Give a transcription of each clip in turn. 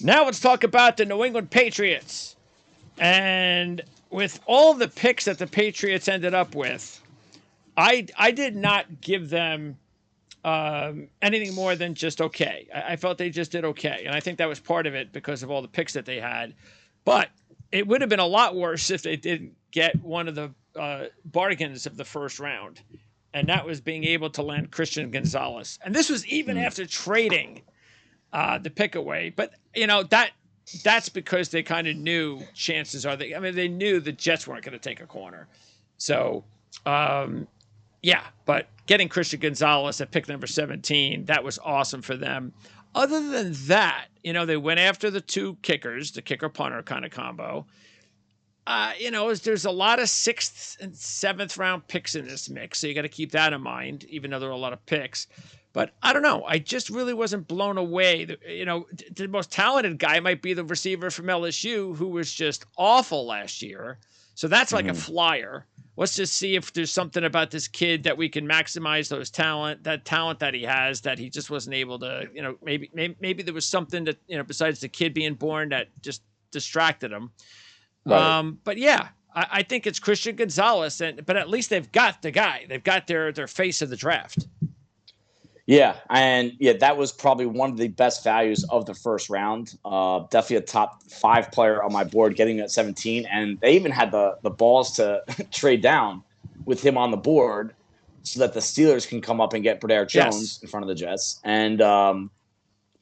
Now let's talk about the New England Patriots. And with all the picks that the Patriots ended up with, I did not give them anything more than just okay. I felt they just did okay. And I think that was part of it because of all the picks that they had. But it would have been a lot worse if they didn't get one of the bargains of the first round. And that was being able to land Christian Gonzalez. And this was even after trading the pick away. But, that's because they kind of knew chances are they knew the Jets weren't going to take a corner. So, yeah, but getting Christian Gonzalez at pick number 17, that was awesome for them. Other than that, they went after the two kickers, the kicker punter kind of combo. There's a lot of 6th and 7th round picks in this mix, so you got to keep that in mind, even though there are a lot of picks. But I don't know. I just really wasn't blown away. The most talented guy might be the receiver from LSU, who was just awful last year. So that's like a flyer. Let's just see if there's something about this kid that we can maximize that talent that he has, that he just wasn't able to, maybe there was something that, besides the kid being born that just distracted him. Right. But yeah, I think it's Christian Gonzalez, but at least they've got the guy. They've got their face of the draft. Yeah, and that was probably one of the best values of the first round. Definitely a top 5 player on my board, getting at 17, and they even had the balls to trade down with him on the board, so that the Steelers can come up and get Bradare Jones in front of the Jets, and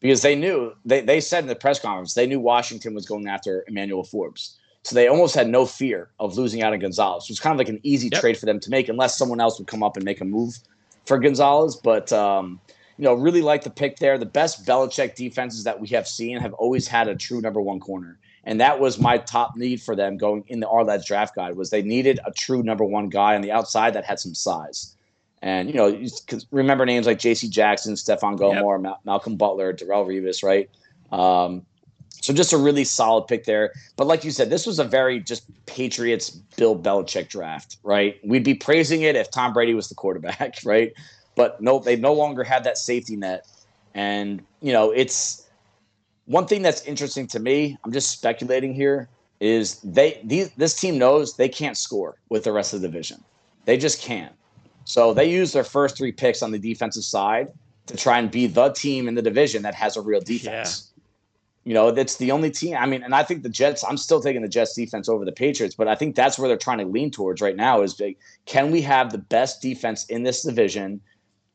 because they knew they said in the press conference they knew Washington was going after Emmanuel Forbes, so they almost had no fear of losing out on Gonzalez. It was kind of like an easy trade for them to make, unless someone else would come up and make a move for Gonzalez, but really like the pick there. The best Belichick defenses that we have seen have always had a true number 1 corner, and that was my top need for them going in the Arledge draft guide. Was they needed a true number 1 guy on the outside that had some size, and you remember names like J.C. Jackson, Stephon Gilmore, Malcolm Butler, Darrelle Revis, right? So just a really solid pick there. But like you said, this was a very just Patriots Bill Belichick draft, right? We'd be praising it if Tom Brady was the quarterback, right? But no, they no longer had that safety net. And, it's one thing that's interesting to me, I'm just speculating here, is this team knows they can't score with the rest of the division. They just can't. So they use their first 3 picks on the defensive side to try and be the team in the division that has a real defense. That's the only team. I mean, and I think the Jets, I'm still taking the Jets defense over the Patriots, but I think that's where they're trying to lean towards right now is, can we have the best defense in this division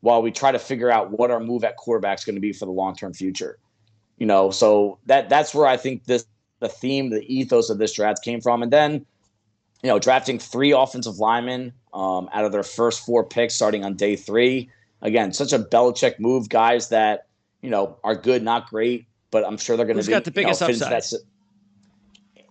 while we try to figure out what our move at quarterback is going to be for the long-term future? So that's where I think the theme, the ethos of this draft came from. And then, drafting 3 offensive linemen out of their first 4 picks starting on day 3. Again, such a Belichick move, guys that, are good, not great, but I'm sure they're going to be. Who's got the biggest upside?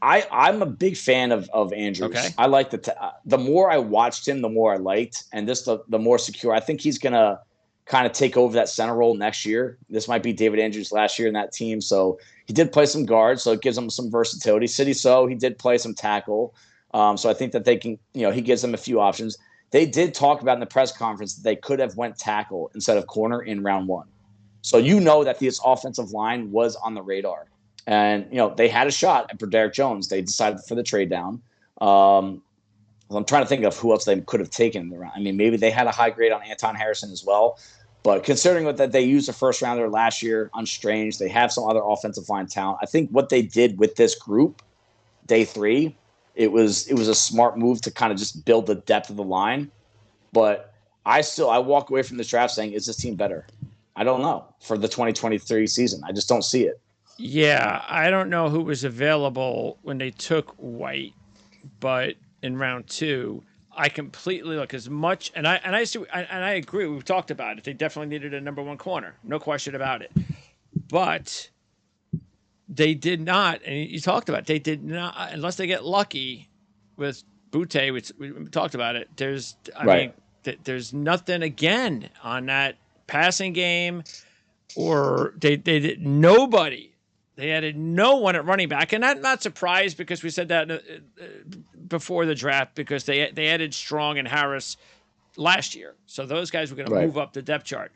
I'm a big fan of Andrews. Okay. I like the more I watched him, the more I liked, and the more secure. I think he's going to kind of take over that center role next year. This might be David Andrews' last year in that team, so he did play some guard, so it gives him some versatility. He did play some tackle, so I think that they can. He gives them a few options. They did talk about in the press conference that they could have went tackle instead of corner in round 1. So that this offensive line was on the radar. And, they had a shot at Bradare Jones. They decided for the trade down. I'm trying to think of who else they could have taken. I mean, maybe they had a high grade on Anton Harrison as well. But considering that they used a first rounder last year on Strange, they have some other offensive line talent. I think what they did with this group, day 3, it was a smart move to kind of just build the depth of the line. But I walk away from this draft saying, is this team better? I don't know for the 2023 season. I just don't see it. Yeah, I don't know who was available when they took White, but in round 2, I completely look as much, and I agree. We've talked about it. They definitely needed a number 1 corner, no question about it. But they did not, and you talked about it, they did not, unless they get lucky with Butte, which we talked about it. There's nothing again on that passing game, or they did nobody. They added no one at running back, and I'm not surprised because we said that before the draft because they added Strong and Harris last year, so those guys were going to move up the depth chart.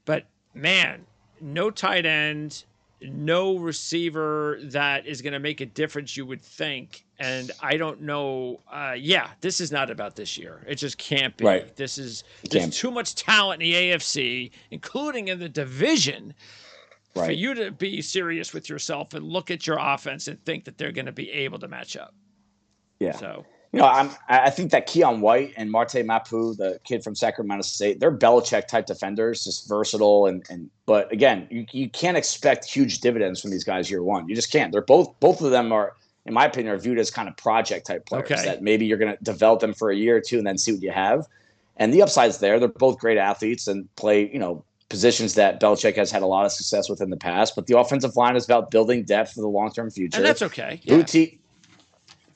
But man, no tight end. no receiver that is going to make a difference, you would think. And I don't know. This is not about this year. It just can't be. Right. There's too much talent in the AFC, including in the division, for you to be serious with yourself and look at your offense and think that they're going to be able to match up. Yeah. So, I think that Keion White and Marte Mapu, the kid from Sacramento State, they're Belichick type defenders, just versatile. But again, you can't expect huge dividends from these guys year one. You just can't. They're both of them are, in my opinion, are viewed as kind of project type players that maybe you're going to develop them for a year or two and then see what you have. And the upside's there. They're both great athletes and play, positions that Belichick has had a lot of success with in the past. But the offensive line is about building depth for the long-term future. And that's okay. Yeah.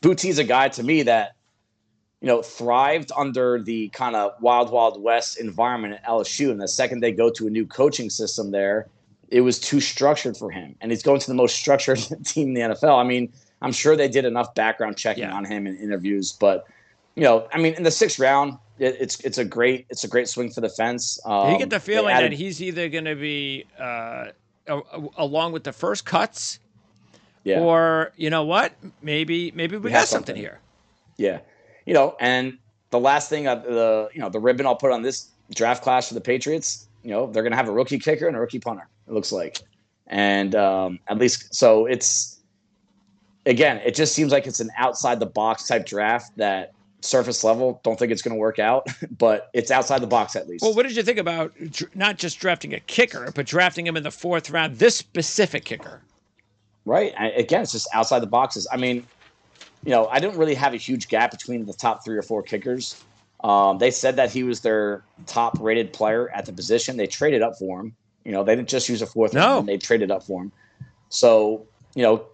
Boutie's a guy to me that, thrived under the kind of wild, wild west environment at LSU. And the second they go to a new coaching system there, it was too structured for him. And he's going to the most structured team in the NFL. I mean, I'm sure they did enough background checking on him in interviews, but in the 6th round, it's a great swing for the fence. You get the feeling that he's either going to be along with the first cuts, or you know what, maybe we got something here. Yeah, and the last thing, the ribbon I'll put on this draft class for the Patriots, they're going to have a rookie kicker and a rookie punter. It looks like, and at least so it's. Again, it just seems like it's an outside the box type draft that surface level, don't think it's going to work out, but it's outside the box at least. Well, what did you think about not just drafting a kicker, but drafting him in the 4th round, this specific kicker? Right. Again, it's just outside the boxes. I mean, I didn't really have a huge gap between the top 3 or 4 kickers. They said that he was their top rated player at the position. They traded up for him. They didn't just use a 4th round. They traded up for him. So,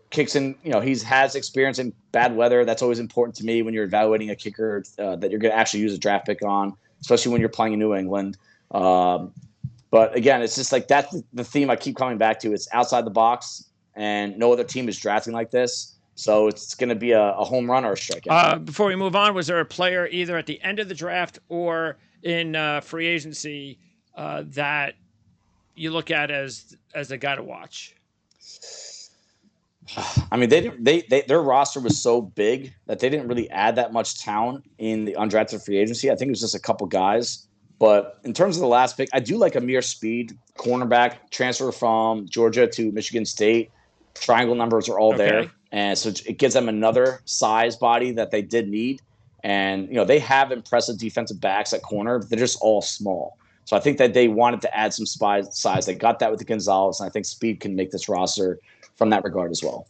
kicks in, he has experience in bad weather. That's always important to me when you're evaluating a kicker that you're going to actually use a draft pick on, especially when you're playing in New England. But again, it's just like that's the theme I keep coming back to. It's outside the box, and no other team is drafting like this. So it's going to be a home run or a strikeout. Before we move on, was there a player either at the end of the draft or in free agency that you look at as a guy to watch? I mean, their roster was so big that they didn't really add that much talent in the undrafted free agency. I think it was just a couple guys. But in terms of the last pick, I do like Amir Speed, cornerback, transfer from Georgia to Michigan State. Triangle numbers are all there. And so it gives them another size body that they did need. And, they have impressive defensive backs at corner, but they're just all small. So I think that they wanted to add some size. They got that with the Gonzalez, and I think Speed can make this roster from that regard as well.